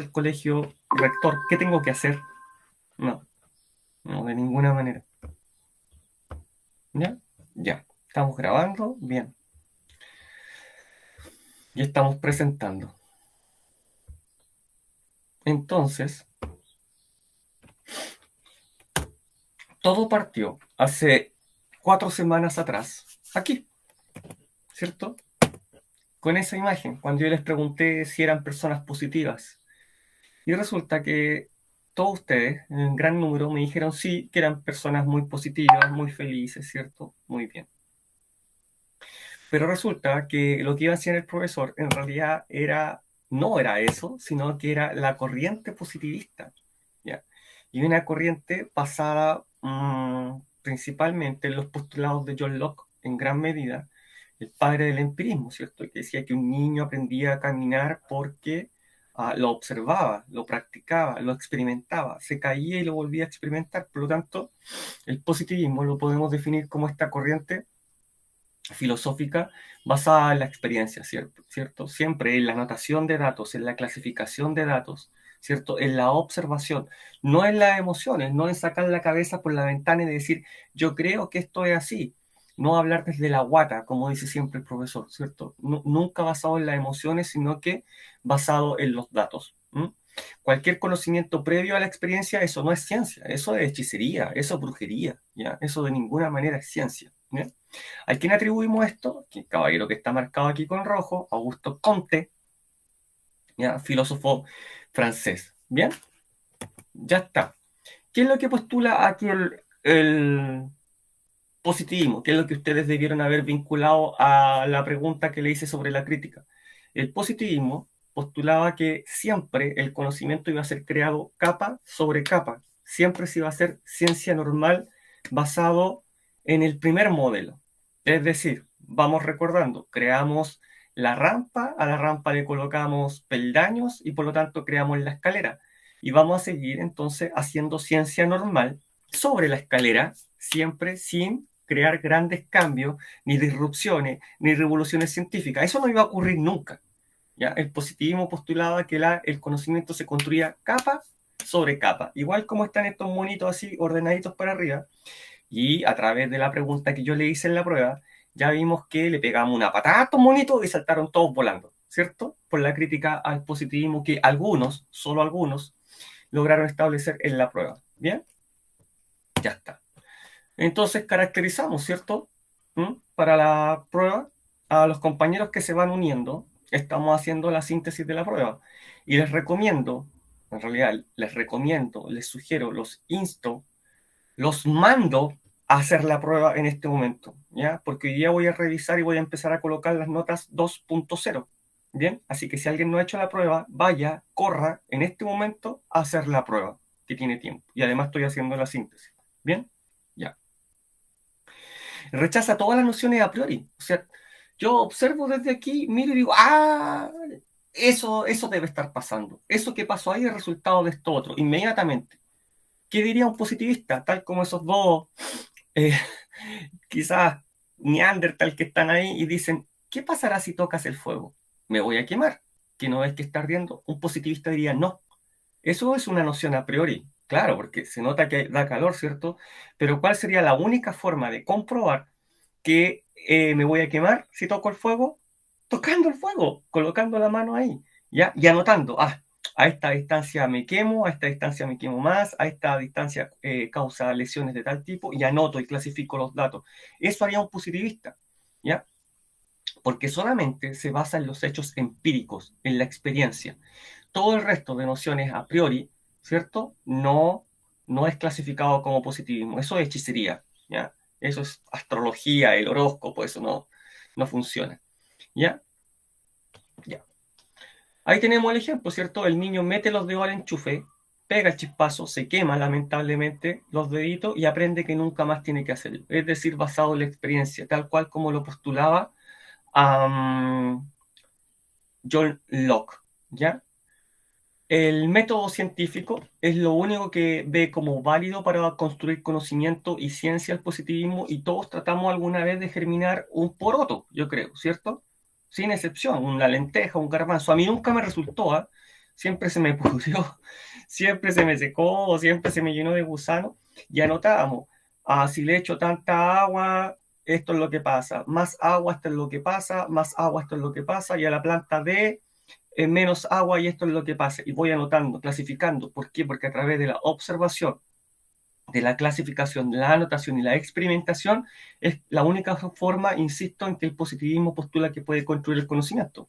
el colegio rector, ¿qué tengo que hacer? No, no, de ninguna manera. ¿Ya? Ya. Estamos grabando, bien. Y estamos presentando. Entonces, todo partió hace 4 semanas atrás, aquí, ¿cierto? Con esa imagen, cuando yo les pregunté si eran personas positivas. Y resulta que todos ustedes, en gran número, me dijeron sí, que eran personas muy positivas, muy felices, ¿cierto? Muy bien. Pero resulta que lo que iba a hacer el profesor en realidad no era eso, sino que era la corriente positivista, ¿ya? Y una corriente basada principalmente en los postulados de John Locke, en gran medida, el padre del empirismo, ¿cierto? Que decía que un niño aprendía a caminar porque lo observaba, lo practicaba, lo experimentaba, se caía y lo volvía a experimentar. Por lo tanto, el positivismo lo podemos definir como esta corriente filosófica basada en la experiencia, ¿cierto? Siempre en la anotación de datos, en la clasificación de datos, ¿cierto? En la observación, no en las emociones, no en sacar la cabeza por la ventana y decir, yo creo que esto es así. No hablar desde la guata, como dice siempre el profesor, ¿cierto? Nunca basado en las emociones, sino que basado en los datos. Cualquier conocimiento previo a la experiencia, eso no es ciencia, eso es hechicería, eso es brujería, ¿ya? Eso de ninguna manera es ciencia, ¿ya? ¿A quién atribuimos esto? El caballero que está marcado aquí con rojo, Augusto Comte, ¿ya? Filósofo francés. ¿Bien? Ya está. ¿Qué es lo que postula aquí el positivismo? ¿Qué es lo que ustedes debieron haber vinculado a la pregunta que le hice sobre la crítica? El positivismo postulaba que siempre el conocimiento iba a ser creado capa sobre capa. Siempre se iba a hacer ciencia normal basado en el primer modelo. Es decir, vamos recordando, creamos la rampa, a la rampa le colocamos peldaños y por lo tanto creamos la escalera. Y vamos a seguir entonces haciendo ciencia normal sobre la escalera, siempre sin crear grandes cambios, ni disrupciones, ni revoluciones científicas. Eso no iba a ocurrir nunca. ¿Ya? El positivismo postulaba que el conocimiento se construía capa sobre capa, igual como están estos monitos así ordenaditos para arriba. Y a través de la pregunta que yo le hice en la prueba, ya vimos que le pegamos una patada a estos monitos y saltaron todos volando, ¿cierto? Por la crítica al positivismo que algunos, solo algunos, lograron establecer en la prueba. ¿Bien? Ya está. Entonces caracterizamos, ¿cierto? Para la prueba, a los compañeros que se van uniendo, estamos haciendo la síntesis de la prueba. Y les recomiendo, en realidad les recomiendo, les sugiero, los insto, los mando a hacer la prueba en este momento, ¿ya? Porque hoy día voy a revisar y voy a empezar a colocar las notas 2.0, ¿bien? Así que si alguien no ha hecho la prueba, vaya, corra en este momento a hacer la prueba, que tiene tiempo. Y además estoy haciendo la síntesis, ¿bien? Ya. Rechaza todas las nociones a priori. O sea, yo observo desde aquí, miro y digo, eso debe estar pasando. Eso que pasó ahí es resultado de esto otro, inmediatamente. ¿Qué diría un positivista? Tal como esos dos, eh, quizás Neandertal que están ahí y dicen, ¿qué pasará si tocas el fuego? Me voy a quemar. ¿Que no ves que está ardiendo? Un positivista diría, no. Eso es una noción a priori. Claro, porque se nota que da calor, ¿cierto? Pero ¿cuál sería la única forma de comprobar que me voy a quemar si toco el fuego? Tocando el fuego, colocando la mano ahí, ¿ya? Y anotando, a esta distancia me quemo, a esta distancia me quemo más, a esta distancia causa lesiones de tal tipo, y anoto y clasifico los datos. Eso haría un positivista, ¿ya? Porque solamente se basa en los hechos empíricos, en la experiencia. Todo el resto de nociones a priori, ¿cierto? No es clasificado como positivismo. Eso es hechicería, ¿ya? Eso es astrología, el horóscopo, eso no funciona, ¿ya? Ya. Ahí tenemos el ejemplo, ¿cierto? El niño mete los dedos al enchufe, pega el chispazo, se quema lamentablemente los deditos y aprende que nunca más tiene que hacerlo. Es decir, basado en la experiencia, tal cual como lo postulaba John Locke, ¿ya? El método científico es lo único que ve como válido para construir conocimiento y ciencia el positivismo y todos tratamos alguna vez de germinar un poroto, yo creo, ¿cierto? Sin excepción, una lenteja, un garbanzo. A mí nunca me resultó, siempre se me pudrió, siempre se me secó, o siempre se me llenó de gusano, y anotábamos, si le echo tanta agua, esto es lo que pasa, más agua, esto es lo que pasa, más agua, esto es lo que pasa, y a la planta D, menos agua, y esto es lo que pasa, y voy anotando, clasificando. ¿Por qué? Porque a través de la observación, de la clasificación, la anotación y la experimentación, es la única forma, insisto, en que el positivismo postula que puede construir el conocimiento,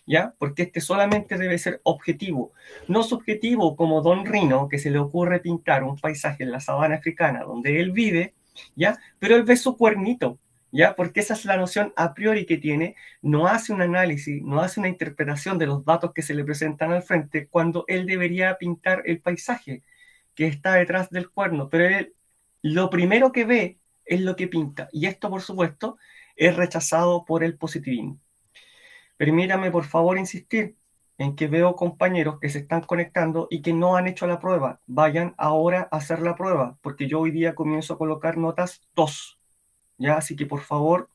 ¿ya? Porque este solamente debe ser objetivo, no subjetivo como Don Rino, que se le ocurre pintar un paisaje en la sabana africana donde él vive, ¿ya? Pero él ve su cuernito, ¿ya? Porque esa es la noción a priori que tiene, no hace un análisis, no hace una interpretación de los datos que se le presentan al frente, cuando él debería pintar el paisaje que está detrás del cuerno, pero él lo primero que ve es lo que pinta, y esto, por supuesto, es rechazado por el positivismo. Permítame, por favor, insistir en que veo compañeros que se están conectando y que no han hecho la prueba. Vayan ahora a hacer la prueba, porque yo hoy día comienzo a colocar notas 2, ¿ya? Así que, por favor,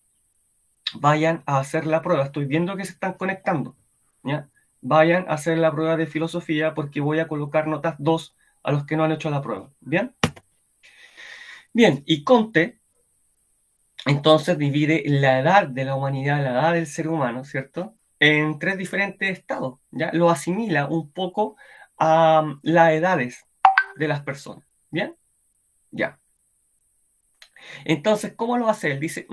vayan a hacer la prueba. Estoy viendo que se están conectando, ¿ya? Vayan a hacer la prueba de filosofía porque voy a colocar notas 2 a los que no han hecho la prueba. ¿Bien? Bien, y Comte entonces divide la edad de la humanidad, la edad del ser humano, ¿cierto? En 3 diferentes estados, ¿ya? Lo asimila un poco a las edades de las personas, ¿bien? Ya. Entonces, ¿cómo lo hace él? Dice,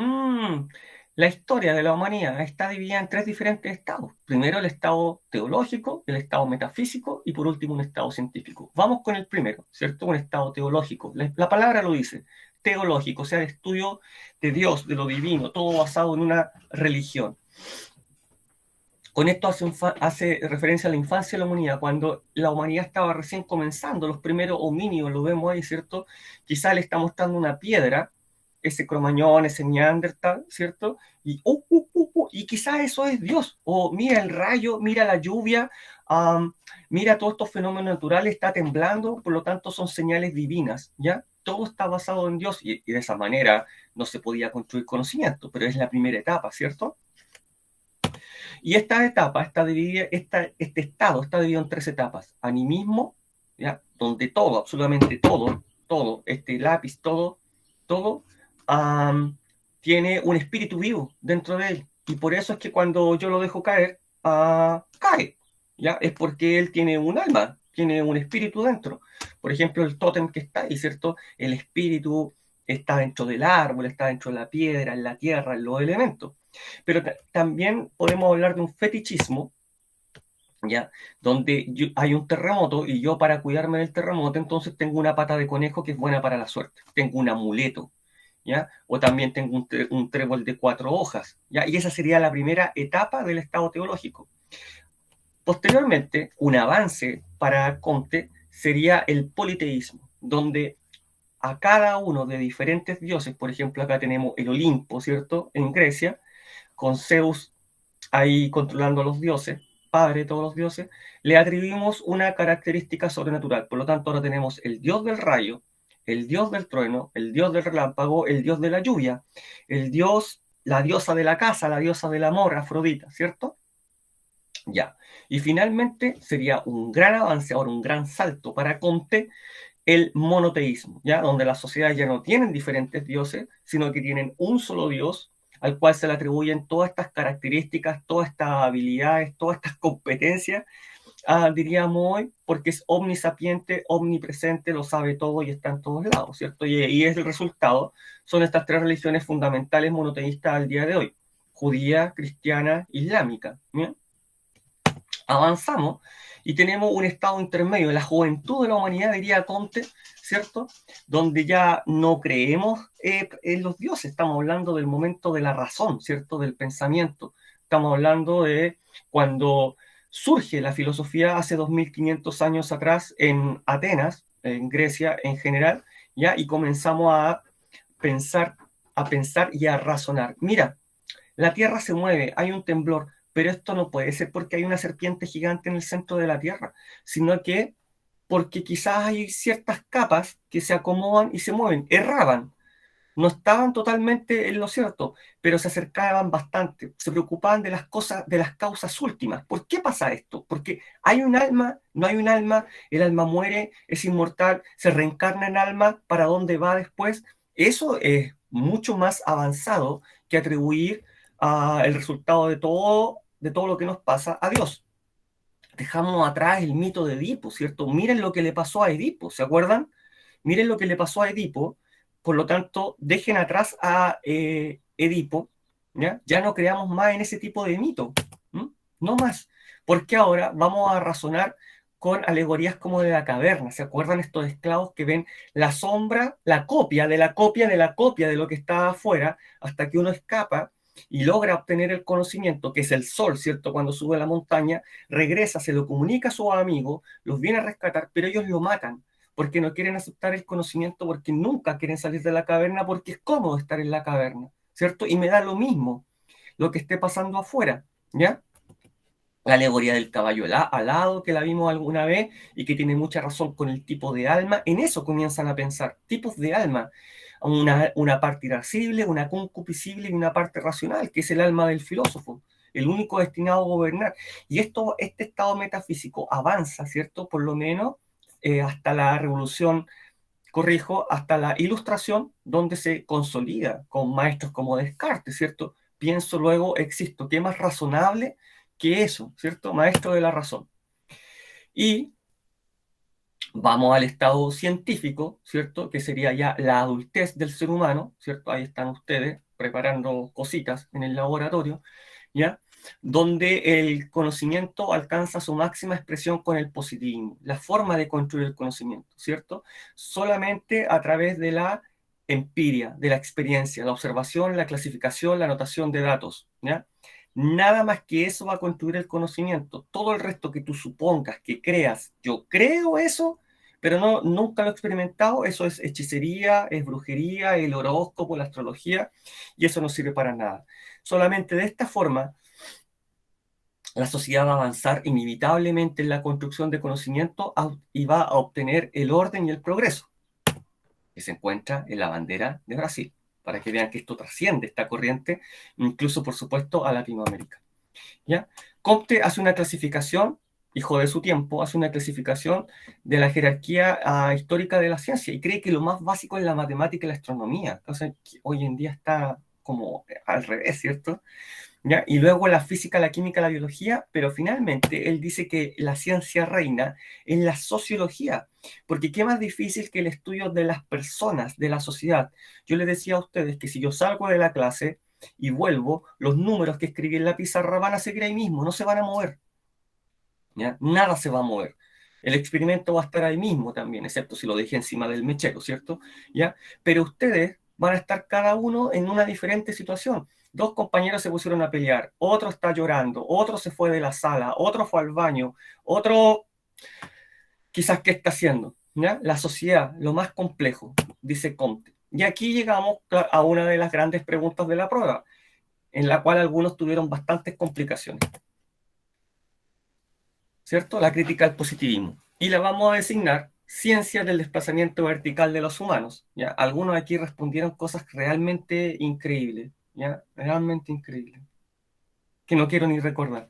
la historia de la humanidad está dividida en 3 diferentes estados. Primero el estado teológico, el estado metafísico y por último un estado científico. Vamos con el primero, ¿cierto? Un estado teológico. La palabra lo dice, teológico, o sea, de estudio de Dios, de lo divino, todo basado en una religión. Con esto hace referencia a la infancia de la humanidad, cuando la humanidad estaba recién comenzando, los primeros homínidos, lo vemos ahí, ¿cierto? Quizá le está mostrando una piedra, ese cromañón, ese neandertal, ¿cierto? Y quizás eso es Dios, o mira el rayo, mira la lluvia, mira todos estos fenómenos naturales, está temblando, por lo tanto son señales divinas, ¿ya? Todo está basado en Dios y de esa manera no se podía construir conocimiento, pero es la primera etapa, ¿cierto? Y esta etapa está dividida, este estado está dividido en 3 etapas. Animismo, ¿ya? Donde todo, absolutamente todo, este lápiz, todo, tiene un espíritu vivo dentro de él. Y por eso es que cuando yo lo dejo caer, cae, ¿ya? Es porque él tiene un alma, tiene un espíritu dentro. Por ejemplo, el tótem que está ahí, ¿cierto? El espíritu está dentro del árbol, está dentro de la piedra, en la tierra, en los elementos. Pero también podemos hablar de un fetichismo, ¿ya? Donde hay un terremoto y yo para cuidarme del terremoto entonces tengo una pata de conejo que es buena para la suerte, tengo un amuleto, ¿ya? O también tengo un trébol de 4 hojas, ¿ya? Y esa sería la primera etapa del estado teológico. Posteriormente, un avance para Comte sería el politeísmo, donde a cada uno de diferentes dioses, por ejemplo, acá tenemos el Olimpo, ¿cierto? En Grecia, con Zeus ahí controlando a los dioses, padre de todos los dioses, le atribuimos una característica sobrenatural. Por lo tanto, ahora tenemos el dios del rayo, el dios del trueno, el dios del relámpago, el dios de la lluvia, el dios, la diosa de la casa, la diosa del amor, Afrodita, ¿cierto? Ya. Y finalmente sería un gran avance, ahora un gran salto para Comte, el monoteísmo, ¿ya? Donde las sociedades ya no tienen diferentes dioses, sino que tienen un solo dios al cual se le atribuyen todas estas características, todas estas habilidades, todas estas competencias, diríamos hoy, porque es omnisapiente, omnipresente, lo sabe todo y está en todos lados, ¿cierto? Y es el resultado, son estas 3 religiones fundamentales monoteístas al día de hoy, judía, cristiana, islámica, ¿bien? Avanzamos y tenemos un estado intermedio, la juventud de la humanidad, diría Comte, ¿cierto? Donde ya no creemos en los dioses, estamos hablando del momento de la razón, ¿cierto? Del pensamiento. Estamos hablando de cuando surge la filosofía hace 2500 años atrás en Atenas, en Grecia en general, ¿ya? Y comenzamos pensar, a pensar y a razonar. Mira, la Tierra se mueve, hay un temblor, pero esto no puede ser porque hay una serpiente gigante en el centro de la Tierra, sino que porque quizás hay ciertas capas que se acomodan y se mueven, erraban. no estaban totalmente en lo cierto, pero se acercaban bastante, se preocupaban de las cosas, de las causas últimas. ¿Por qué pasa esto? Porque hay un alma, no hay un alma, el alma muere, es inmortal, se reencarna en alma, ¿para dónde va después? Eso es mucho más avanzado que atribuir el resultado de todo lo que nos pasa a Dios. Dejamos atrás el mito de Edipo, ¿cierto? Miren lo que le pasó a Edipo, ¿se acuerdan? Miren lo que le pasó a Edipo, por lo tanto, dejen atrás a Edipo, ¿ya? Ya no creamos más en ese tipo de mito, ¿m? No más, porque ahora vamos a razonar con alegorías como de la caverna. ¿Se acuerdan estos esclavos que ven la sombra, la copia de la copia de la copia de lo que está afuera, hasta que uno escapa y logra obtener el conocimiento, que es el sol, ¿cierto? Cuando sube a la montaña, regresa, se lo comunica a sus amigos, los viene a rescatar, pero ellos lo matan porque no quieren aceptar el conocimiento, porque nunca quieren salir de la caverna, porque es cómodo estar en la caverna, ¿cierto? Y me da lo mismo lo que esté pasando afuera, ¿ya? La alegoría del caballo alado, que la vimos alguna vez y que tiene mucha razón con el tipo de alma, en eso comienzan a pensar, tipos de alma, una parte irascible, una concupiscible y una parte racional, que es el alma del filósofo, el único destinado a gobernar. Y este estado metafísico avanza, ¿cierto? Por lo menos hasta la revolución, corrijo, hasta la ilustración, donde se consolida con maestros como Descartes, ¿cierto? Pienso, luego existo. ¿Qué más razonable que eso, ¿cierto? Maestro de la razón. Y vamos al estado científico, ¿cierto? Que sería ya la adultez del ser humano, ¿cierto? Ahí están ustedes preparando cositas en el laboratorio, ¿ya? Donde el conocimiento alcanza su máxima expresión con el positivismo, la forma de construir el conocimiento, ¿cierto? Solamente a través de la empiria, de la experiencia, la observación, la clasificación, la anotación de datos, ¿ya? Nada más que eso va a construir el conocimiento. Todo el resto que tú supongas, que creas, yo creo eso, pero no, nunca lo he experimentado, eso es hechicería, es brujería, el horóscopo, la astrología, y eso no sirve para nada. Solamente de esta forma la sociedad va a avanzar inevitablemente en la construcción de conocimiento y va a obtener el orden y el progreso que se encuentra en la bandera de Brasil, para que vean que esto trasciende esta corriente, incluso por supuesto a Latinoamérica. ¿Ya? Comte hace una clasificación, hijo de su tiempo, hace una clasificación de la jerarquía histórica de la ciencia y cree que lo más básico es la matemática y la astronomía, cosa que hoy en día está como al revés, ¿cierto? ¿Ya? Y luego la física, la química, la biología, pero finalmente él dice que la ciencia reina en la sociología, porque qué más difícil que el estudio de las personas, de la sociedad. Yo les decía a ustedes que si yo salgo de la clase y vuelvo, los números que escribí en la pizarra van a seguir ahí mismo, no se van a mover, ¿ya? Nada se va a mover. El experimento va a estar ahí mismo también, excepto si lo dejé encima del mechero, ¿cierto? ¿Ya? Pero ustedes van a estar cada uno en una diferente situación. Dos compañeros se pusieron a pelear, otro está llorando, otro se fue de la sala, otro fue al baño, otro quizás qué está haciendo, ¿ya? La sociedad, lo más complejo, dice Comte. Y aquí llegamos a una de las grandes preguntas de la prueba, en la cual algunos tuvieron bastantes complicaciones. ¿Cierto? La crítica al positivismo. Y la vamos a designar ciencia del desplazamiento vertical de los humanos. ¿Ya? Algunos aquí respondieron cosas realmente increíbles, ¿ya? Realmente increíbles, que no quiero ni recordar.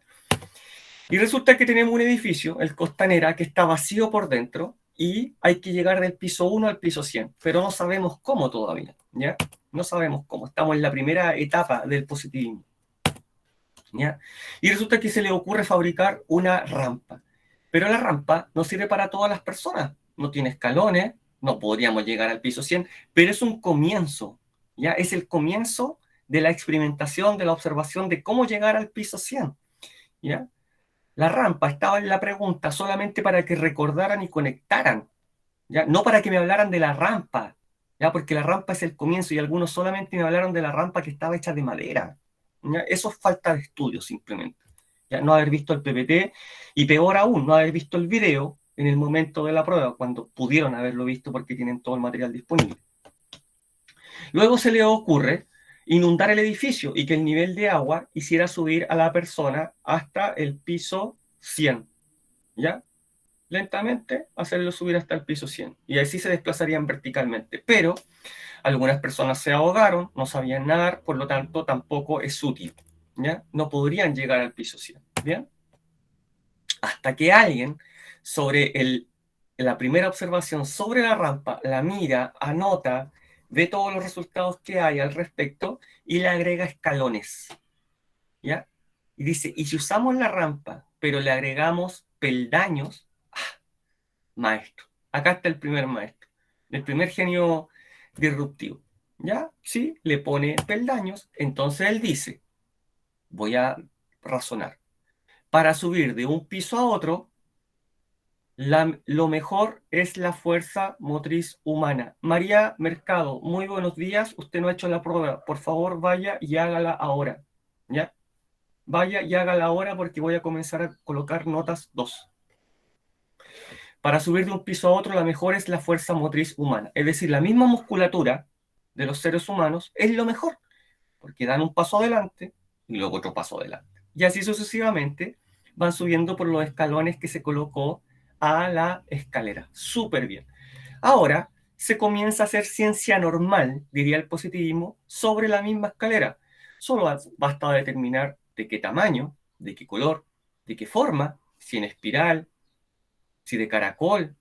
Y resulta que tenemos un edificio, el Costanera, que está vacío por dentro y hay que llegar del piso 1 al piso 100, pero no sabemos cómo todavía, ¿ya? No sabemos cómo. Estamos en la primera etapa del positivismo, ¿ya? Y resulta que se le ocurre fabricar una rampa. Pero la rampa no sirve para todas las personas. No tiene escalones, no podríamos llegar al piso 100, pero es un comienzo, ¿ya? Es el comienzo de la experimentación, de la observación de cómo llegar al piso 100, ¿ya? La rampa estaba en la pregunta solamente para que recordaran y conectaran, ¿ya? No para que me hablaran de la rampa, ¿ya? Porque la rampa es el comienzo y algunos solamente me hablaron de la rampa que estaba hecha de madera, ¿ya? Eso es falta de estudio simplemente, ¿ya? No haber visto el PPT y peor aún, no haber visto el video en el momento de la prueba, cuando pudieron haberlo visto porque tienen todo el material disponible. Luego se le ocurre inundar el edificio y que el nivel de agua hiciera subir a la persona hasta el piso 100, ¿ya? lentamente hacerlo subir hasta el piso 100 y así se desplazarían verticalmente. Pero algunas personas se ahogaron, no sabían nadar, por lo tanto tampoco es útil, ¿ya? No podrían llegar al piso 100, ¿bien? Hasta que alguien sobre la primera observación sobre la rampa la mira, anota, ve todos los resultados que hay al respecto y le agrega escalones, ¿ya? Y dice, y si usamos la rampa, pero le agregamos peldaños, maestro. Acá está el primer maestro, el primer genio disruptivo. ¿Ya? Sí, le pone peldaños. Entonces él dice, voy a razonar. Para subir de un piso a otro, lo mejor es la fuerza motriz humana. María Mercado, muy buenos días. Usted no ha hecho la prueba. Por favor, vaya y hágala ahora. ¿Ya? Vaya y hágala ahora porque voy a comenzar a colocar notas 2. Para subir de un piso a otro, la mejor es la fuerza motriz humana. Es decir, la misma musculatura de los seres humanos es lo mejor, porque dan un paso adelante y luego otro paso adelante. Y así sucesivamente van subiendo por los escalones que se colocó a la escalera. Súper bien. Ahora se comienza a hacer ciencia normal, diría el positivismo, sobre la misma escalera. Solo basta determinar de qué tamaño, de qué color, de qué forma, si en espiral, si de caracol,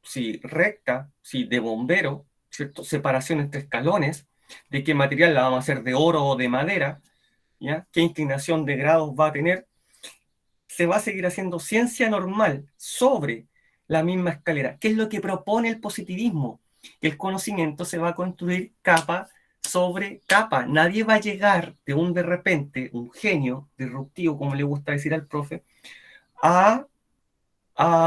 si recta, si de bombero, ¿cierto? Separación entre escalones, de qué material la vamos a hacer, de oro o de madera, ¿ya? ¿Qué inclinación de grados va a tener? Se va a seguir haciendo ciencia normal sobre la misma escalera. ¿Qué es lo que propone el positivismo? Que el conocimiento se va a construir capa sobre capa. Nadie va a llegar de repente, un genio disruptivo, como le gusta decir al profe, a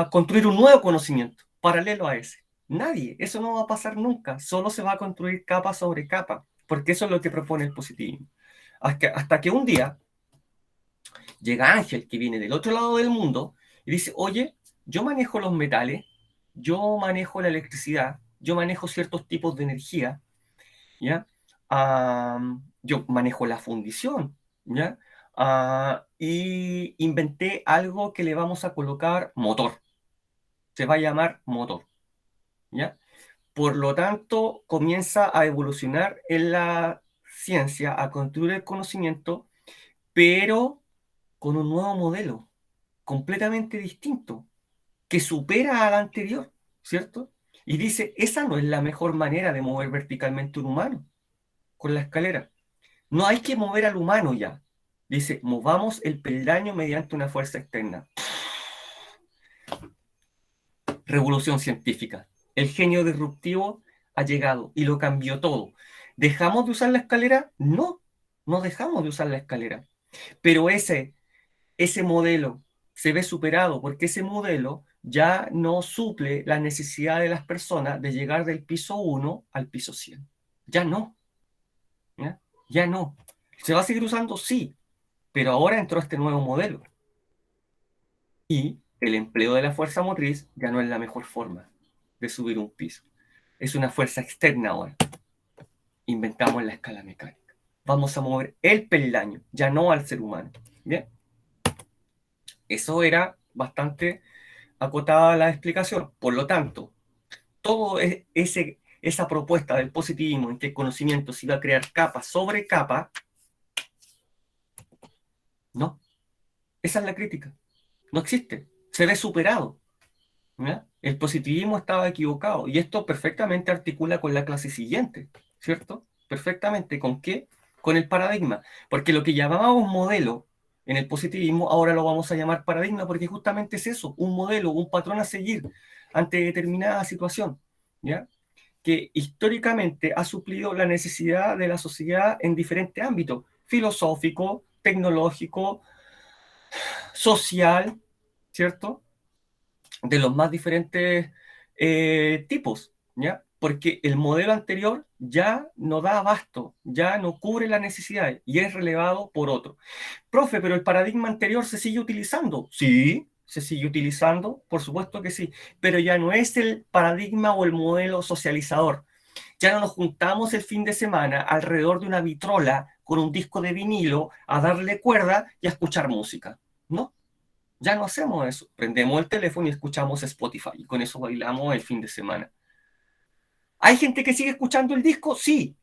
construir un nuevo conocimiento paralelo a ese. Nadie, eso no va a pasar nunca, solo se va a construir capa sobre capa, porque eso es lo que propone el positivismo. Hasta que un día llega Ángel, que viene del otro lado del mundo, y dice, oye, yo manejo los metales, yo manejo la electricidad, yo manejo ciertos tipos de energía, ¿ya? Yo manejo la fundición, ¿ya? Y inventé algo que le vamos a colocar motor, se va a llamar motor, ¿ya? Por lo tanto, comienza a evolucionar en la ciencia, a construir el conocimiento, pero con un nuevo modelo, completamente distinto, que supera al anterior, ¿cierto? Y dice, esa no es la mejor manera de mover verticalmente un humano, con la escalera. No hay que mover al humano ya. Dice, movamos el peldaño mediante una fuerza externa. Revolución científica. El genio disruptivo ha llegado y lo cambió todo. ¿Dejamos de usar la escalera? No, no dejamos de usar la escalera. Pero ese modelo se ve superado porque ese modelo ya no suple la necesidad de las personas de llegar del piso 1 al piso 100. Ya no, ¿ya? Ya no. ¿Se va a seguir usando? Sí, pero ahora entró este nuevo modelo. Y el empleo de la fuerza motriz ya no es la mejor forma de subir un piso. Es una fuerza externa ahora. Inventamos la escala mecánica. Vamos a mover el peldaño, ya no al ser humano. Bien, eso era bastante acotada la explicación. Por lo tanto, todo esa propuesta del positivismo en que el conocimiento se iba a crear capa sobre capa, no. Esa es la crítica. No existe. Se ve superado. ¿Ya? El positivismo estaba equivocado y esto perfectamente articula con la clase siguiente, ¿cierto? Perfectamente. ¿Con qué? Con el paradigma. Porque lo que llamábamos modelo en el positivismo, ahora lo vamos a llamar paradigma porque justamente es eso, un modelo, un patrón a seguir ante determinada situación, ¿ya? Que históricamente ha suplido la necesidad de la sociedad en diferentes ámbitos, filosófico, tecnológico, social, ¿cierto? De los más diferentes tipos, ¿ya? Porque el modelo anterior ya no da abasto, ya no cubre las necesidades y es relevado por otro. Profe, pero el paradigma anterior se sigue utilizando. Sí, se sigue utilizando, por supuesto que sí, pero ya no es el paradigma o el modelo socializador. Ya no nos juntamos el fin de semana alrededor de una vitrola con un disco de vinilo a darle cuerda y a escuchar música. No, Ya no hacemos eso. Prendemos el teléfono y escuchamos Spotify. Y con eso bailamos el fin de semana. ¿Hay gente que sigue escuchando el disco? Sí,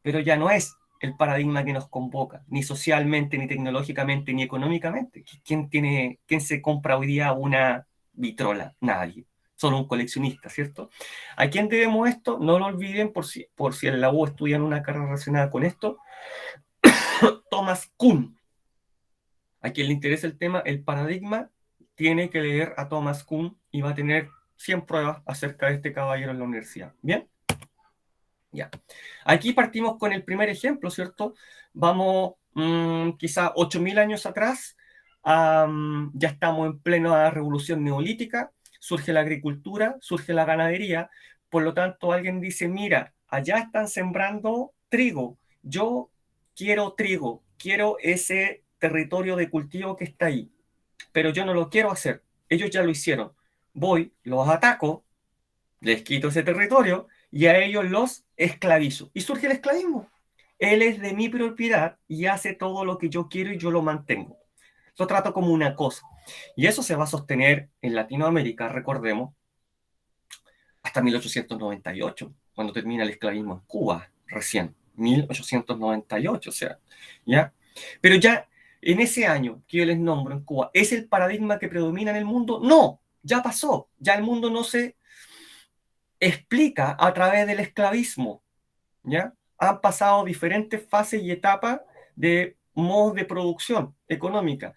pero ya no es el paradigma que nos convoca, ni socialmente, ni tecnológicamente, ni económicamente. ¿Quién se compra hoy día una vitrola? Nadie. Solo un coleccionista, ¿cierto? ¿A quién debemos esto? No lo olviden por si en la U estudian una carrera relacionada con esto. Thomas Kuhn. A quien le interesa el tema, el paradigma, tiene que leer a Thomas Kuhn y va a tener 100 pruebas acerca de este caballero en la universidad. ¿Bien? Ya. Aquí partimos con el primer ejemplo, ¿cierto? Vamos quizá 8.000 años atrás, ya estamos en plena revolución neolítica, surge la agricultura, surge la ganadería, por lo tanto alguien dice, mira, allá están sembrando trigo, yo quiero trigo, quiero ese territorio de cultivo que está ahí, pero yo no lo quiero hacer, ellos ya lo hicieron, voy, los ataco, les quito ese territorio y a ellos los esclavizo. Y surge el esclavismo. Él es de mi propiedad y hace todo lo que yo quiero y yo lo mantengo. Lo trato como una cosa. Y eso se va a sostener en Latinoamérica, recordemos, hasta 1898, cuando termina el esclavismo en Cuba, recién. 1898, o sea, ¿ya? Pero ya en ese año que yo les nombro en Cuba, ¿es el paradigma que predomina en el mundo? No, ya pasó. Ya el mundo no se explica a través del esclavismo, ¿ya? Han pasado diferentes fases y etapas de modos de producción económica,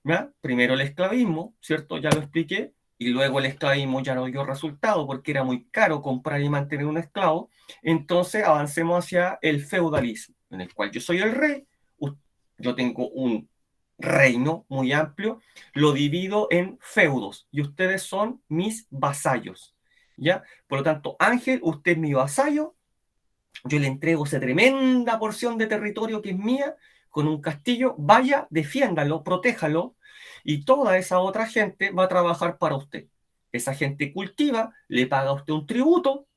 ¿ya? Primero el esclavismo, ¿cierto? Ya lo expliqué, y luego el esclavismo ya no dio resultado porque era muy caro comprar y mantener un esclavo, entonces avancemos hacia el feudalismo, en el cual yo soy el rey, yo tengo un reino muy amplio, lo divido en feudos y ustedes son mis vasallos, ¿ya? Por lo tanto, Ángel, usted es mi vasallo, yo le entrego esa tremenda porción de territorio que es mía, con un castillo, vaya, defiéndalo, protéjalo, y toda esa otra gente va a trabajar para usted. Esa gente cultiva, le paga a usted un tributo,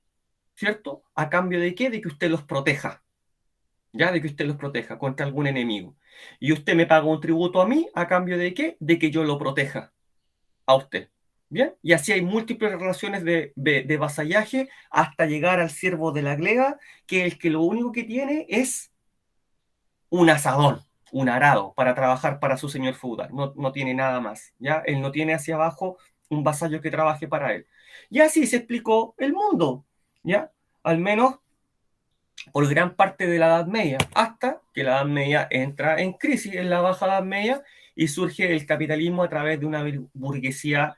¿cierto? ¿A cambio de qué? De que usted los proteja, ¿ya? De que usted los proteja contra algún enemigo. Y usted me paga un tributo a mí, ¿a cambio de qué? De que yo lo proteja a usted. ¿Bien? Y así hay múltiples relaciones de vasallaje hasta llegar al siervo de la gleba, que el que lo único que tiene es un asadón, un arado para trabajar para su señor feudal. No, no tiene nada más. ¿Ya? Él no tiene hacia abajo un vasallo que trabaje para él. Y así se explicó el mundo. ¿Ya? Al menos por gran parte de la Edad Media, hasta que la Edad Media entra en crisis en la Baja Edad Media y surge el capitalismo a través de una burguesía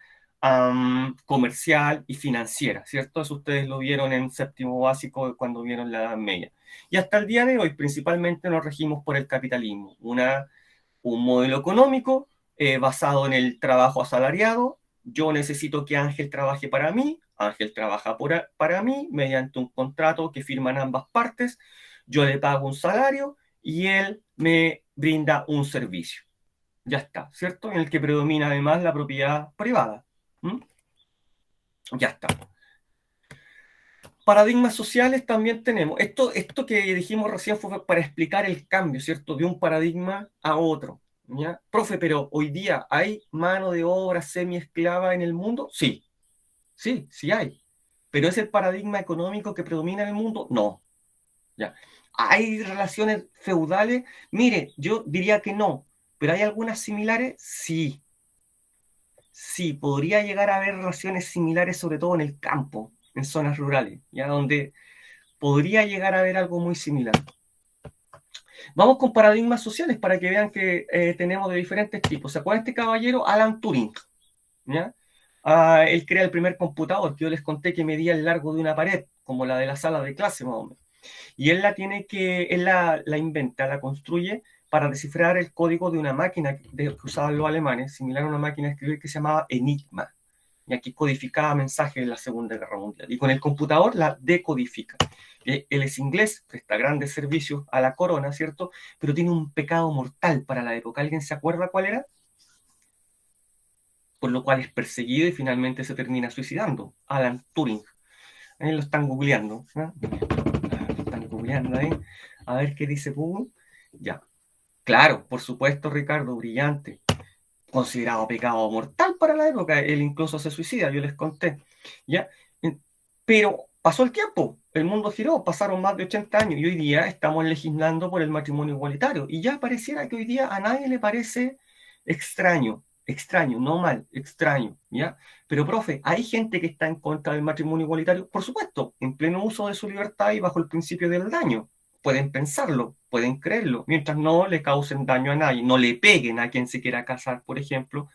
comercial y financiera, ¿cierto? Eso ustedes lo vieron en séptimo básico cuando vieron la Edad Media. Y hasta el día de hoy principalmente nos regimos por el capitalismo, un modelo económico basado en el trabajo asalariado. Yo necesito que Ángel trabaje para mí, Ángel trabaja para mí mediante un contrato que firman ambas partes, yo le pago un salario y él me brinda un servicio. Ya está, ¿cierto? En el que predomina además la propiedad privada. ¿Mm? Ya está. Paradigmas sociales también tenemos. Esto que dijimos recién fue para explicar el cambio, ¿cierto? De un paradigma a otro. ¿Ya? Profe, pero hoy día ¿hay mano de obra semi-esclava en el mundo? Sí, sí, sí hay. ¿Pero es el paradigma económico que predomina en el mundo? No. ¿Ya? ¿Hay relaciones feudales? Mire, yo diría que no. ¿Pero hay algunas similares? Sí. Sí, podría llegar a haber relaciones similares, sobre todo en el campo, en zonas rurales, ya donde podría llegar a haber algo muy similar. Vamos con paradigmas sociales para que vean que tenemos de diferentes tipos. ¿Se acuerdan de este caballero? Alan Turing. ¿Ya? Él crea el primer computador, que yo les conté que medía el largo de una pared, como la de la sala de clase más o menos. Y él la inventa, la construye para descifrar el código de una máquina que usaban los alemanes, similar a una máquina de escribir que se llamaba Enigma. Y aquí codificaba mensajes en la Segunda Guerra Mundial. Y con el computador la decodifica. Él es inglés, presta grandes servicios a la corona, ¿cierto? Pero tiene un pecado mortal para la época. ¿Alguien se acuerda cuál era? Por lo cual es perseguido y finalmente se termina suicidando. Alan Turing. Ahí lo están googleando. ¿No? Lo están googleando ahí. A ver qué dice Google. Ya. Claro, por supuesto, Ricardo, brillante. considerado pecado mortal para la época, él incluso se suicida, yo les conté, ¿ya? Pero pasó el tiempo, el mundo giró, pasaron más de 80 años y hoy día estamos legislando por el matrimonio igualitario y ya pareciera que hoy día a nadie le parece extraño, extraño, no mal, extraño, ¿ya? Pero, profe, ¿hay gente que está en contra del matrimonio igualitario? Por supuesto, en pleno uso de su libertad y bajo el principio del daño. Pueden pensarlo, pueden creerlo, mientras no le causen daño a nadie, no le peguen a quien se quiera casar, por ejemplo,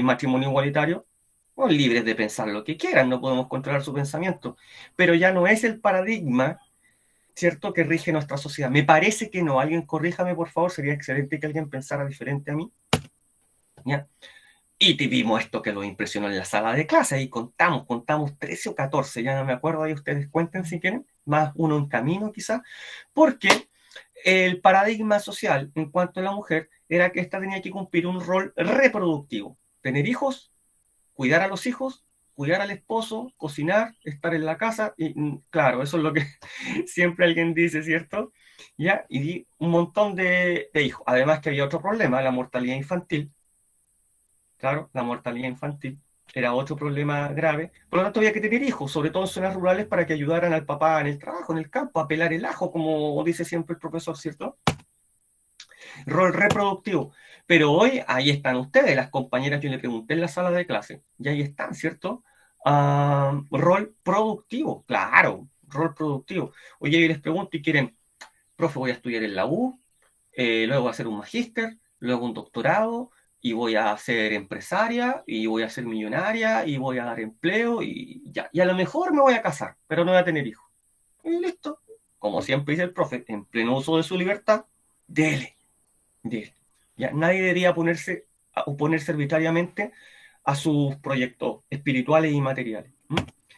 matrimonio igualitario, pues libres de pensar lo que quieran, no podemos controlar su pensamiento, pero ya no es el paradigma, ¿cierto?, que rige nuestra sociedad. Me parece que no, alguien corríjame por favor, sería excelente que alguien pensara diferente a mí, ¿ya? Y vimos esto que los impresionó en la sala de clase, y contamos 13 o 14, ya no me acuerdo, ahí ustedes cuenten si quieren, más uno en camino quizás, porque el paradigma social en cuanto a la mujer era que ésta tenía que cumplir un rol reproductivo, tener hijos, cuidar a los hijos, cuidar al esposo, cocinar, estar en la casa, y claro, eso es lo que siempre alguien dice, ¿cierto? ¿Ya? Y di un montón de hijos. Además que había otro problema, la mortalidad infantil. Claro, la mortalidad infantil era otro problema grave. Por lo tanto, había que tener hijos, sobre todo en zonas rurales, para que ayudaran al papá en el trabajo, en el campo, a pelar el ajo, como dice siempre el profesor, ¿cierto? Rol reproductivo. Pero hoy ahí están ustedes, las compañeras, yo le pregunté en la sala de clase, y ahí están, ¿cierto? Rol productivo, claro, rol productivo. Oye, yo les pregunto y quieren, profe, voy a estudiar en la U, luego voy a hacer un magíster, luego un doctorado, y voy a ser empresaria, y voy a ser millonaria, y voy a dar empleo, y ya. Y a lo mejor me voy a casar, pero no voy a tener hijos. Y listo. Como siempre dice el profe, en pleno uso de su libertad, dele. Ya, nadie debería oponerse arbitrariamente a sus proyectos espirituales y materiales.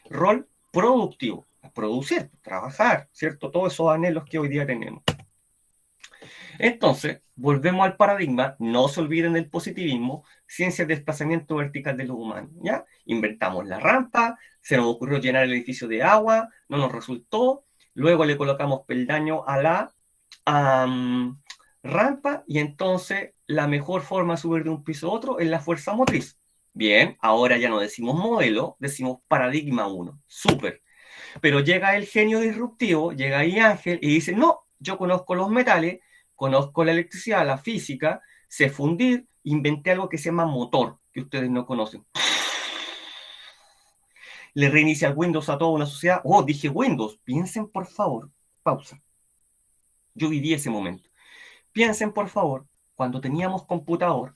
Rol productivo, producir, trabajar, ¿cierto? Todos esos anhelos que hoy día tenemos. Entonces, volvemos al paradigma, no se olviden del positivismo, ciencia de desplazamiento vertical de los humanos, ¿ya? Inventamos la rampa, se nos ocurrió llenar el edificio de agua, no nos resultó, luego le colocamos peldaño a la rampa y entonces la mejor forma de subir de un piso a otro es la fuerza motriz. Bien, ahora ya no decimos modelo, decimos paradigma 1, súper. Pero llega el genio disruptivo, llega ahí Ángel y dice, no, yo conozco los metales, conozco la electricidad, la física, sé fundir, inventé algo que se llama motor, que ustedes no conocen. Le reinicia el Windows a toda una sociedad. Oh, dije Windows, piensen por favor, pausa. Yo viví ese momento. Piensen por favor, cuando teníamos computador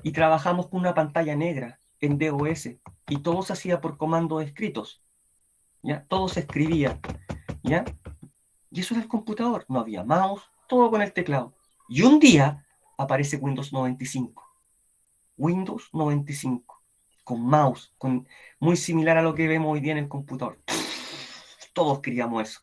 y trabajamos con una pantalla negra en DOS y todo se hacía por comandos escritos, ¿ya? Todo se escribía, ¿ya? Y eso era el computador, no había mouse, todo con el teclado. Y un día aparece Windows 95. Windows 95, con mouse, muy similar a lo que vemos hoy día en el computador. Todos queríamos eso.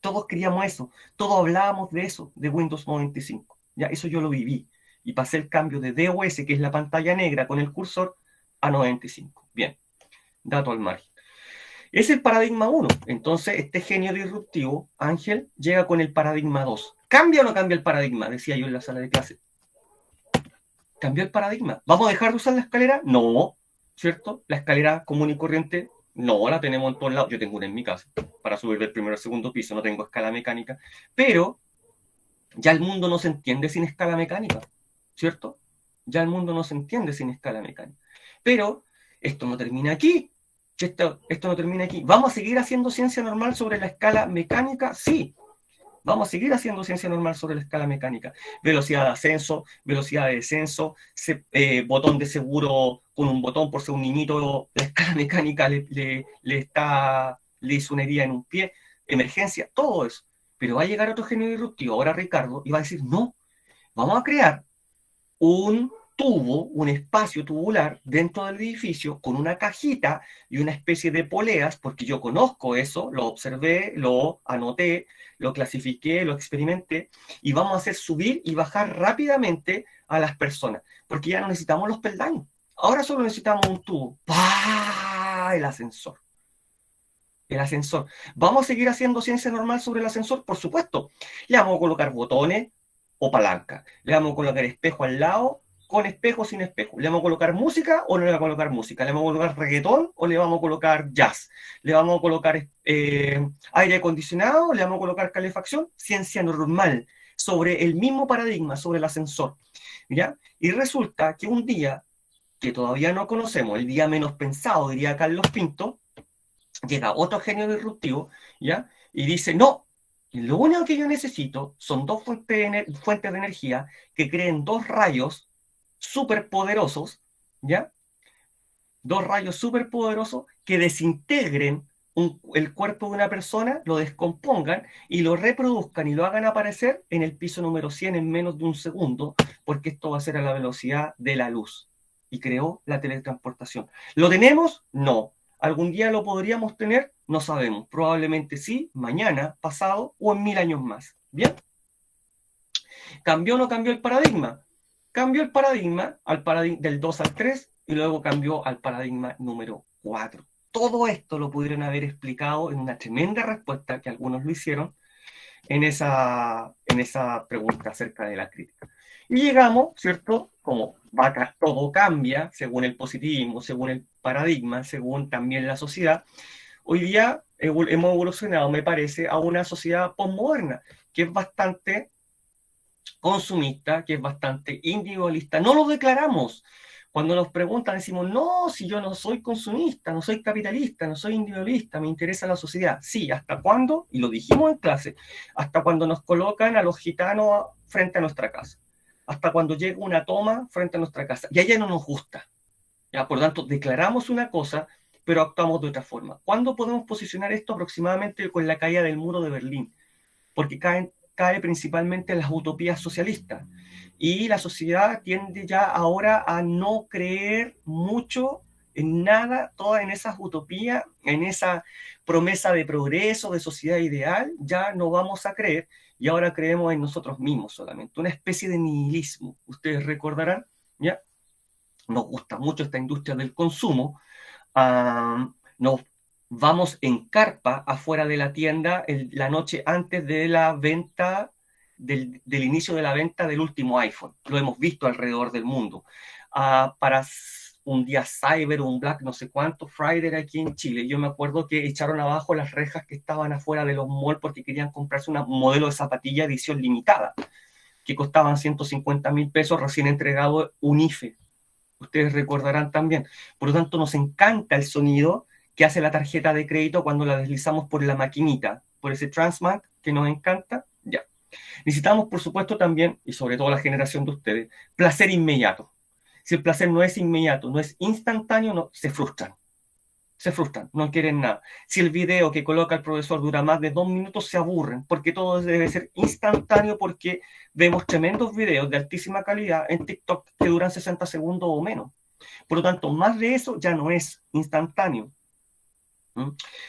Todos queríamos eso. Todos hablábamos de eso, de Windows 95. Ya, eso yo lo viví. Y pasé el cambio de DOS, que es la pantalla negra con el cursor, a 95. Bien, dato al margen. Es el paradigma 1. Entonces, este genio disruptivo, Ángel, llega con el paradigma 2. ¿Cambia o no cambia el paradigma? Decía yo en la sala de clase. ¿Cambió el paradigma? ¿Vamos a dejar de usar la escalera? No, ¿cierto? La escalera común y corriente, no, la tenemos en todos lados. Yo tengo una en mi casa para subir del primero al segundo piso, no tengo escala mecánica. Pero ya el mundo no se entiende sin escala mecánica, ¿cierto? Ya el mundo no se entiende sin escala mecánica. Pero esto no termina aquí. Esto no termina aquí. ¿Vamos a seguir haciendo ciencia normal sobre la escala mecánica? Sí. Vamos a seguir haciendo ciencia normal sobre la escala mecánica. Velocidad de ascenso, velocidad de descenso, botón de seguro con un botón por ser un niñito, la escala mecánica le hizo una herida en un pie, emergencia, todo eso. Pero va a llegar otro genio disruptivo, ahora Ricardo, y va a decir, no, vamos a crear un tubo, un espacio tubular dentro del edificio con una cajita y una especie de poleas, porque yo conozco eso, lo observé, lo anoté, lo clasifiqué, lo experimenté, y vamos a hacer subir y bajar rápidamente a las personas, porque ya no necesitamos los peldaños. Ahora solo necesitamos un tubo. ¡Pah! El ascensor. El ascensor. ¿Vamos a seguir haciendo ciencia normal sobre el ascensor? Por supuesto. Le vamos a colocar botones o palanca. Le vamos a colocar espejo al lado con espejo o sin espejo. ¿Le vamos a colocar música o no le vamos a colocar música? ¿Le vamos a colocar reggaetón o le vamos a colocar jazz? ¿Le vamos a colocar aire acondicionado o le vamos a colocar calefacción? Ciencia normal, sobre el mismo paradigma, sobre el ascensor. ¿Ya? Y resulta que un día que todavía no conocemos, el día menos pensado, diría Carlos Pinto, llega otro genio disruptivo, ¿ya? Y dice, no, lo único que yo necesito son dos fuentes de energía que creen dos rayos superpoderosos, ¿ya? Dos rayos superpoderosos que desintegren el cuerpo de una persona, lo descompongan y lo reproduzcan y lo hagan aparecer en el piso número 100 en menos de un segundo, porque esto va a ser a la velocidad de la luz. Y creó la teletransportación. ¿Lo tenemos? No. ¿Algún día lo podríamos tener? No sabemos. Probablemente sí, mañana, pasado o en 1000 años más. ¿Bien? ¿Cambió o no cambió el paradigma? Cambió el paradigma del 2 al 3 y luego cambió al paradigma número 4. Todo esto lo pudieron haber explicado en una tremenda respuesta que algunos lo hicieron en esa pregunta acerca de la crítica. Y llegamos, ¿cierto? Como todo cambia según el positivismo, según el paradigma, según también la sociedad. Hoy día hemos evolucionado, me parece, a una sociedad postmoderna, que es bastante consumista, que es bastante individualista. No lo declaramos. Cuando nos preguntan decimos, no, si yo no soy consumista, no soy capitalista, no soy individualista, me interesa la sociedad. Sí, ¿hasta cuándo? Y lo dijimos en clase, hasta cuando nos colocan a los gitanos frente a nuestra casa, hasta cuando llega una toma frente a nuestra casa. Y a ella no nos gusta. ¿Ya? Por lo tanto, declaramos una cosa, pero actuamos de otra forma. ¿Cuándo podemos posicionar esto? Aproximadamente con la caída del muro de Berlín, porque cae principalmente en las utopías socialistas. Y la sociedad tiende ya ahora a no creer mucho en nada, todas en esas utopías, en esa promesa de progreso, de sociedad ideal, ya no vamos a creer y ahora creemos en nosotros mismos solamente, una especie de nihilismo. Ustedes recordarán, ¿ya? Nos gusta mucho esta industria del consumo, nos vamos en carpa afuera de la tienda la noche antes de la venta, del inicio de la venta del último iPhone. Lo hemos visto alrededor del mundo. Para un día Cyber o un Black no sé cuánto, Friday aquí en Chile. Yo me acuerdo que echaron abajo las rejas que estaban afuera de los malls porque querían comprarse un modelo de zapatilla edición limitada, que costaban 150.000 pesos, recién entregado un IFE. Ustedes recordarán también. Por lo tanto, nos encanta el sonido que hace la tarjeta de crédito cuando la deslizamos por la maquinita, por ese Transmat que nos encanta. Ya. Necesitamos, por supuesto, también, y sobre todo la generación de ustedes, placer inmediato. Si el placer no es inmediato, no es instantáneo, no, se frustran, no quieren nada. Si el video que coloca el profesor dura más de 2 minutos, se aburren, porque todo debe ser instantáneo, porque vemos tremendos videos de altísima calidad en TikTok que duran 60 segundos o menos. Por lo tanto, más de eso ya no es instantáneo.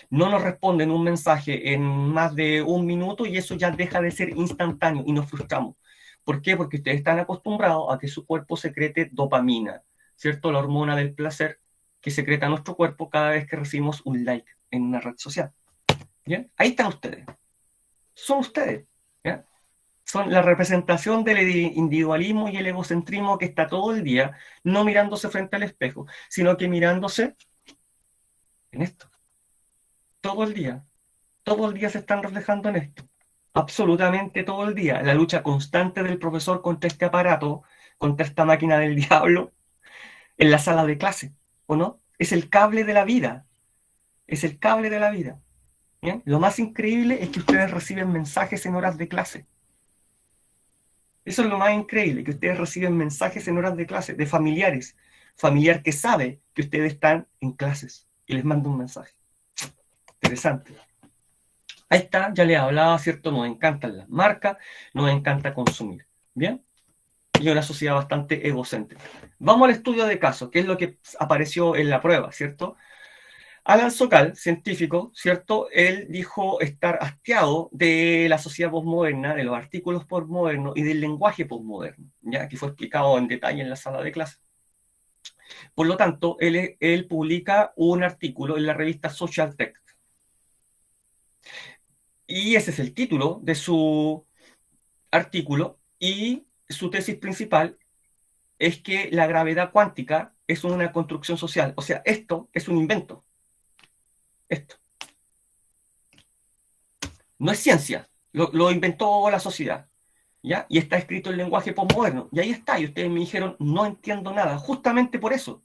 No nos responden un mensaje en más de 1 minuto y eso ya deja de ser instantáneo y nos frustramos. ¿Por qué? Porque ustedes están acostumbrados a que su cuerpo secrete dopamina, ¿cierto? La hormona del placer que secreta nuestro cuerpo cada vez que recibimos un like en una red social. ¿Bien? Ahí están ustedes. Son ustedes. ¿Ya? Son la representación del individualismo y el egocentrismo que está todo el día, no mirándose frente al espejo, sino que mirándose en esto. Todo el día. Todo el día se están reflejando en esto. Absolutamente todo el día. La lucha constante del profesor contra este aparato, contra esta máquina del diablo, en la sala de clase, ¿o no? Es el cable de la vida. Es el cable de la vida. ¿Bien? Lo más increíble es que ustedes reciben mensajes en horas de clase. Eso es lo más increíble, que ustedes reciben mensajes en horas de clase de familiares. Familiar que sabe que ustedes están en clases y les manda un mensaje. Interesante. Ahí está, ya les hablaba, ¿cierto? Nos encantan las marcas, nos encanta consumir. ¿Bien? Y una sociedad bastante egocéntrica. Vamos al estudio de caso, que es lo que apareció en la prueba, ¿cierto? Alan Sokal, científico, ¿cierto? Él dijo estar hastiado de la sociedad posmoderna, de los artículos posmodernos y del lenguaje posmoderno, ya que fue explicado en detalle en la sala de clase. Por lo tanto, él publica un artículo en la revista Social Text. Y ese es el título de su artículo y su tesis principal es que la gravedad cuántica es una construcción social. O sea, esto es un invento. Esto. No es ciencia. Lo inventó la sociedad. ¿Ya? Y está escrito en lenguaje postmoderno. Y ahí está. Y ustedes me dijeron, no entiendo nada. Justamente por eso.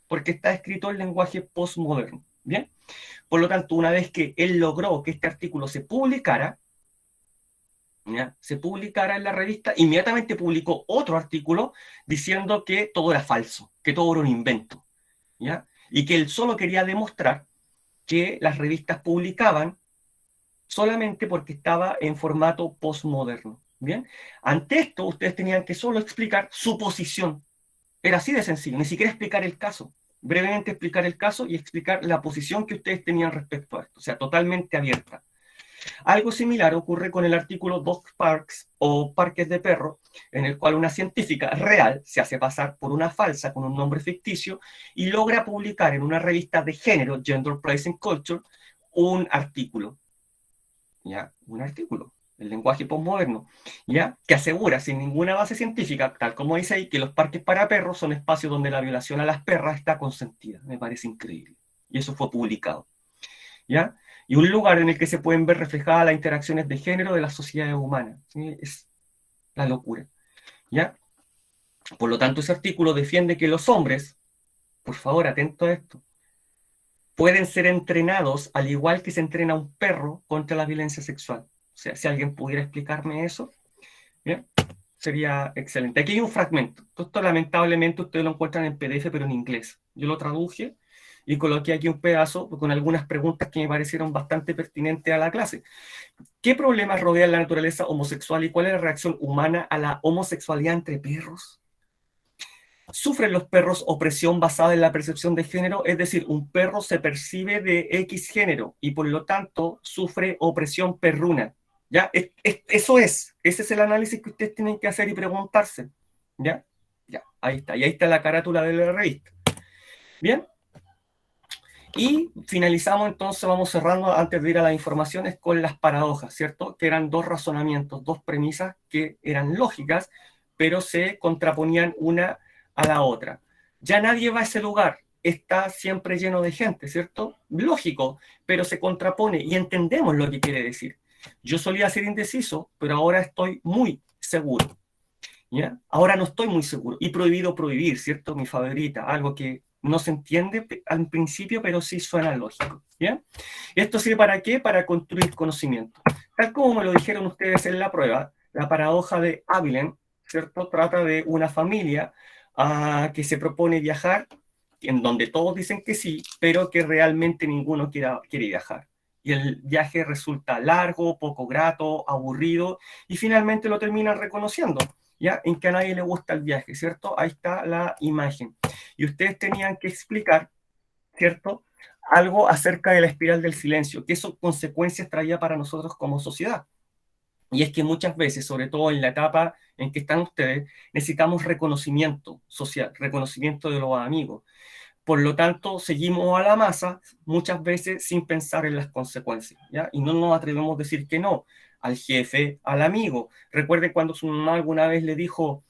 Porque está escrito en lenguaje postmoderno. ¿Bien? Por lo tanto, una vez que él logró que este artículo se publicara, ¿ya? Se publicara en la revista, inmediatamente publicó otro artículo diciendo que todo era falso, que todo era un invento, ¿ya? Y que él solo quería demostrar que las revistas publicaban solamente porque estaba en formato postmoderno, ¿bien? Ante esto, ustedes tenían que solo explicar su posición. Era así de sencillo, ni siquiera explicar el caso. Brevemente explicar el caso y explicar la posición que ustedes tenían respecto a esto, o sea, totalmente abierta. Algo similar ocurre con el artículo Dog Parks o Parques de Perros, en el cual una científica real se hace pasar por una falsa con un nombre ficticio y logra publicar en una revista de género, Gender, Place and Culture, un artículo, ¿ya? Un artículo, el lenguaje postmoderno, ¿ya? Que asegura sin ninguna base científica, tal como dice ahí, que los parques para perros son espacios donde la violación a las perras está consentida. Me parece increíble. Y eso fue publicado, ¿ya? Y un lugar en el que se pueden ver reflejadas las interacciones de género de las sociedades humanas. ¿Sí? Es la locura, ¿ya? Por lo tanto, ese artículo defiende que los hombres, por favor, atento a esto, pueden ser entrenados al igual que se entrena un perro contra la violencia sexual. O sea, si alguien pudiera explicarme eso, ¿bien? Sería excelente. Aquí hay un fragmento. Esto lamentablemente ustedes lo encuentran en PDF, pero en inglés. Yo lo traduje y coloqué aquí un pedazo con algunas preguntas que me parecieron bastante pertinentes a la clase. ¿Qué problemas rodean la naturaleza homosexual y cuál es la reacción humana a la homosexualidad entre perros? ¿Sufren los perros opresión basada en la percepción de género? Es decir, un perro se percibe de X género y por lo tanto sufre opresión perruna. ¿Ya? Eso es. Ese es el análisis que ustedes tienen que hacer y preguntarse. ¿Ya? Ya, ahí está. Y ahí está la carátula de la revista. Bien. Y finalizamos entonces, vamos cerrando antes de ir a las informaciones con las paradojas, ¿cierto? Que eran dos razonamientos, dos premisas que eran lógicas, pero se contraponían una a la otra. Ya nadie va a ese lugar, está siempre lleno de gente, ¿cierto? Lógico, pero se contrapone y entendemos lo que quiere decir. Yo solía ser indeciso, pero ahora estoy muy seguro, ¿ya? Ahora no estoy muy seguro. Y prohibido prohibir, ¿cierto? Mi favorita, algo que no se entiende al principio, pero sí suena lógico, ¿ya? ¿Esto sirve para qué? Para construir conocimiento. Tal como me lo dijeron ustedes en la prueba, la paradoja de Abilene, ¿cierto? Trata de una familia que se propone viajar, en donde todos dicen que sí, pero que realmente ninguno quiere viajar. Y el viaje resulta largo, poco grato, aburrido, y finalmente lo terminan reconociendo. ¿Ya? En que a nadie le gusta el viaje, ¿cierto? Ahí está la imagen. Y ustedes tenían que explicar, ¿cierto? Algo acerca de la espiral del silencio, qué son consecuencias traía para nosotros como sociedad. Y es que muchas veces, sobre todo en la etapa en que están ustedes, necesitamos reconocimiento social, reconocimiento de los amigos. Por lo tanto, seguimos a la masa muchas veces sin pensar en las consecuencias, ¿ya? Y no nos atrevemos a decir que no al jefe, al amigo. Recuerden cuando su mamá alguna vez le dijo,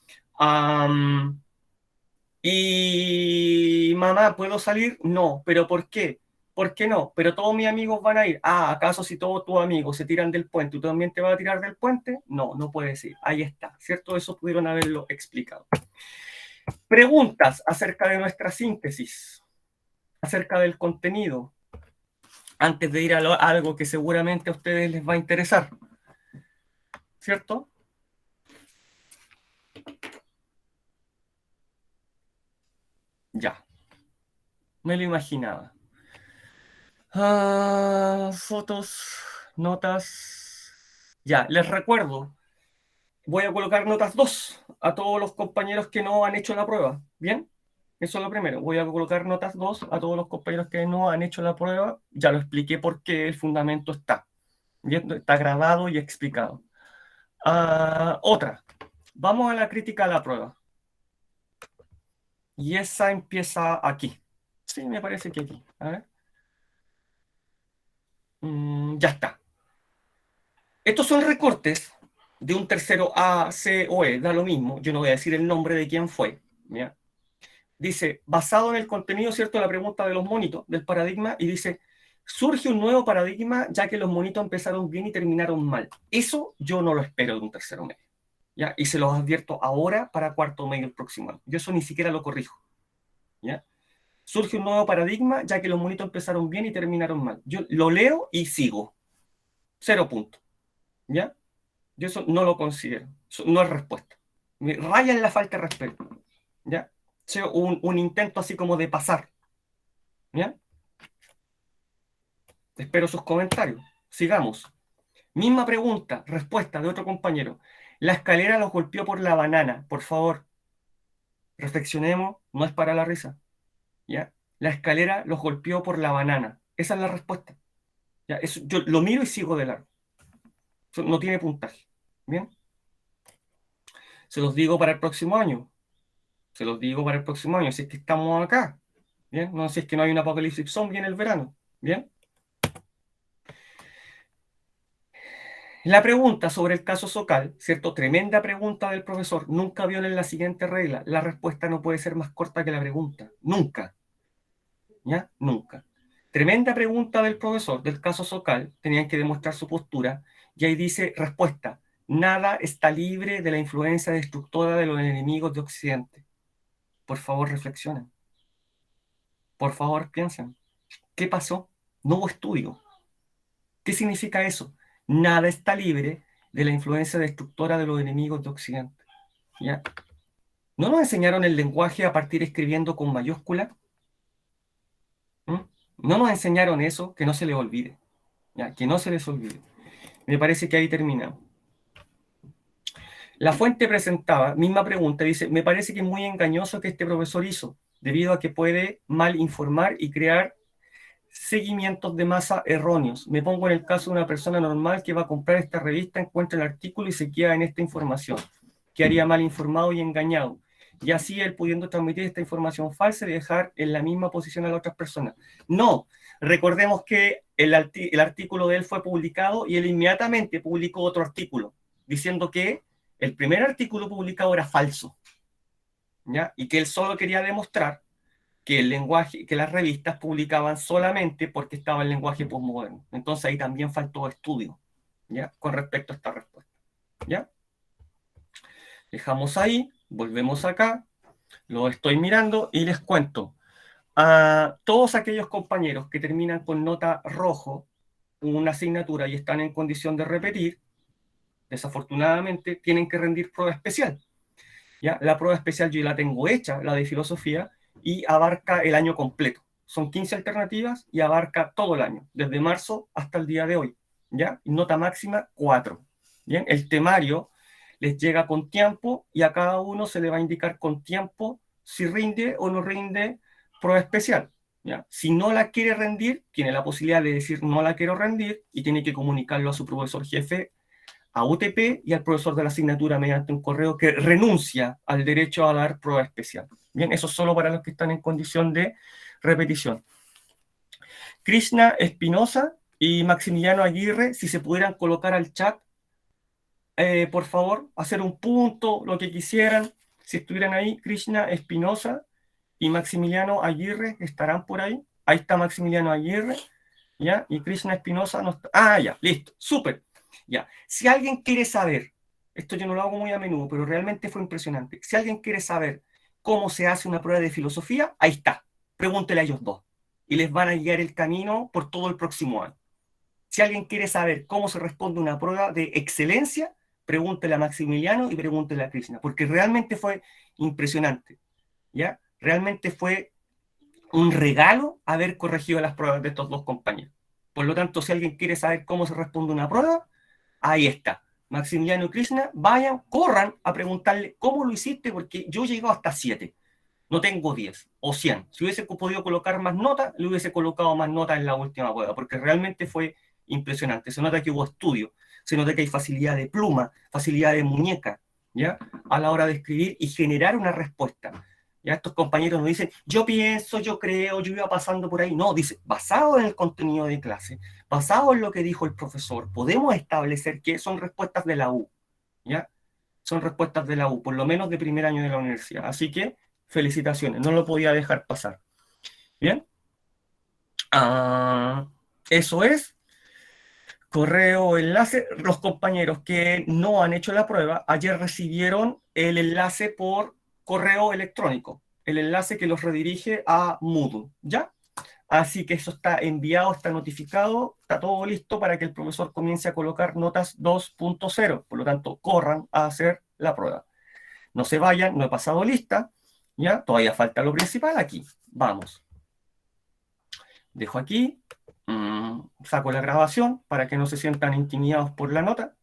y mamá, ¿puedo salir? No, pero ¿por qué? ¿Por qué no? Pero todos mis amigos van a ir. Ah, ¿acaso si todos tus amigos se tiran del puente, tú también te vas a tirar del puente? No, no puedes ir. Ahí está, ¿cierto? Eso pudieron haberlo explicado. Preguntas acerca de nuestra síntesis, acerca del contenido, antes de ir a algo que seguramente a ustedes les va a interesar, ¿cierto? Ya, me lo imaginaba. Fotos, notas. Ya, les recuerdo, voy a colocar notas 2 a todos los compañeros que no han hecho la prueba. ¿Bien? Eso es lo primero. Voy a colocar notas 2 a todos los compañeros que no han hecho la prueba. Ya lo expliqué porque el fundamento está. ¿Bien? Está grabado y explicado. Otra. Vamos a la crítica a la prueba. Y esa empieza aquí. Sí, me parece que aquí. A ver. Ya está. Estos son recortes de un tercero A, C o E, da lo mismo. Yo no voy a decir el nombre de quién fue. ¿Ya? Dice, basado en el contenido, ¿cierto?, la pregunta de los monitos, del paradigma, y dice, surge un nuevo paradigma ya que los monitos empezaron bien y terminaron mal. Eso yo no lo espero de un tercero medio. ¿Ya? Y se los advierto ahora para cuarto medio el próximo año. Yo eso ni siquiera lo corrijo. ¿Ya? Surge un nuevo paradigma ya que los monitos empezaron bien y terminaron mal. Yo lo leo y sigo. 0 puntos. ¿Ya? Yo eso no lo considero. Eso no es respuesta. Me raya en la falta de respeto. ¿Ya? Un intento así como de pasar. ¿Ya? Espero sus comentarios. Sigamos. Misma pregunta, respuesta de otro compañero. La escalera los golpeó por la banana. Por favor, reflexionemos, no es para la risa. ¿Ya? La escalera los golpeó por la banana. Esa es la respuesta. ¿Ya? Eso, yo lo miro y sigo de largo. Eso no tiene puntaje. ¿Bien? Se los digo para el próximo año. Se los digo para el próximo año, si es que estamos acá. ¿Bien? No, si es que no hay un apocalipsis zombie en el verano. ¿Bien? La pregunta sobre el caso Socal, ¿cierto? Tremenda pregunta del profesor. Nunca violen la siguiente regla. La respuesta no puede ser más corta que la pregunta. Nunca. ¿Ya? Nunca. Tremenda pregunta del profesor del caso Socal. Tenían que demostrar su postura. Y ahí dice, respuesta. Nada está libre de la influencia destructora de los enemigos de Occidente. Por favor, reflexionen. Por favor, piensen. ¿Qué pasó? No hubo estudio. ¿Qué significa eso? Nada está libre de la influencia destructora de los enemigos de Occidente. ¿Ya? ¿No nos enseñaron el lenguaje a partir escribiendo con mayúscula? ¿Mm? ¿No nos enseñaron eso? Que no se les olvide. ¿Ya? Que no se les olvide. Me parece que ahí terminamos. La fuente presentaba, misma pregunta, dice, me parece que es muy engañoso que este profesor hizo, debido a que puede mal informar y crear seguimientos de masa erróneos. Me pongo en el caso de una persona normal que va a comprar esta revista, encuentra el artículo y se queda en esta información. Quedaría mal informado y engañado. Y así él pudiendo transmitir esta información falsa y dejar en la misma posición a las otras personas. No, recordemos que el artículo de él fue publicado y él inmediatamente publicó otro artículo diciendo que el primer artículo publicado era falso, ¿ya? Y que él solo quería demostrar que el lenguaje, que las revistas publicaban solamente porque estaba el lenguaje postmoderno. Entonces ahí también faltó estudio, ¿ya? Con respecto a esta respuesta, ¿ya? Dejamos ahí, volvemos acá, lo estoy mirando y les cuento. A todos aquellos compañeros que terminan con nota rojo una asignatura y están en condición de repetir, desafortunadamente tienen que rendir prueba especial. ¿Ya? La prueba especial yo la tengo hecha, la de filosofía, y abarca el año completo. Son 15 alternativas y abarca todo el año, desde marzo hasta el día de hoy. ¿Ya? Nota máxima 4. ¿Bien? El temario les llega con tiempo y a cada uno se le va a indicar con tiempo si rinde o no rinde prueba especial. ¿Ya? Si no la quiere rendir, tiene la posibilidad de decir no la quiero rendir y tiene que comunicarlo a su profesor jefe, a UTP y al profesor de la asignatura mediante un correo que renuncia al derecho a dar prueba especial. Bien, eso es solo para los que están en condición de repetición. Krishna Espinosa y Maximiliano Aguirre, si se pudieran colocar al chat, por favor, hacer un punto, lo que quisieran. Si estuvieran ahí, Krishna Espinosa y Maximiliano Aguirre estarán por ahí. Ahí está Maximiliano Aguirre, ¿ya? Y Krishna Espinosa no está. Ah, ya, listo, súper. Ya, si alguien quiere saber, esto yo no lo hago muy a menudo, pero realmente fue impresionante. Si alguien quiere saber cómo se hace una prueba de filosofía, ahí está. Pregúntele a ellos dos. Y les van a guiar el camino por todo el próximo año. Si alguien quiere saber cómo se responde una prueba de excelencia, pregúntele a Maximiliano y pregúntele a Krishna, porque realmente fue impresionante. ¿Ya? Realmente fue un regalo haber corregido las pruebas de estos dos compañeros. Por lo tanto, si alguien quiere saber cómo se responde una prueba, ahí está. Maximiliano y Krishna, vayan, corran a preguntarle cómo lo hiciste, porque yo llego hasta 7. No tengo 10 o 100. Si hubiese podido colocar más notas, le hubiese colocado más notas en la última prueba, porque realmente fue impresionante. Se nota que hubo estudio, se nota que hay facilidad de pluma, facilidad de muñeca, ¿ya? A la hora de escribir y generar una respuesta. Ya estos compañeros nos dicen, yo pienso, yo creo, yo iba pasando por ahí. No, dice, basado en el contenido de clase, basado en lo que dijo el profesor, podemos establecer que son respuestas de la U, ¿ya? Son respuestas de la U, por lo menos de primer año de la universidad. Así que felicitaciones, no lo podía dejar pasar. Bien. Ah, eso es. Correo, enlace. Los compañeros que no han hecho la prueba, ayer recibieron el enlace por correo electrónico, el enlace que los redirige a Moodle, ¿ya? Así que eso está enviado, está notificado, está todo listo para que el profesor comience a colocar notas 2.0. Por lo tanto, corran a hacer la prueba. No se vayan, no he pasado lista, ¿ya? Todavía falta lo principal aquí. Vamos. Dejo aquí, saco la grabación para que no se sientan intimidados por la nota.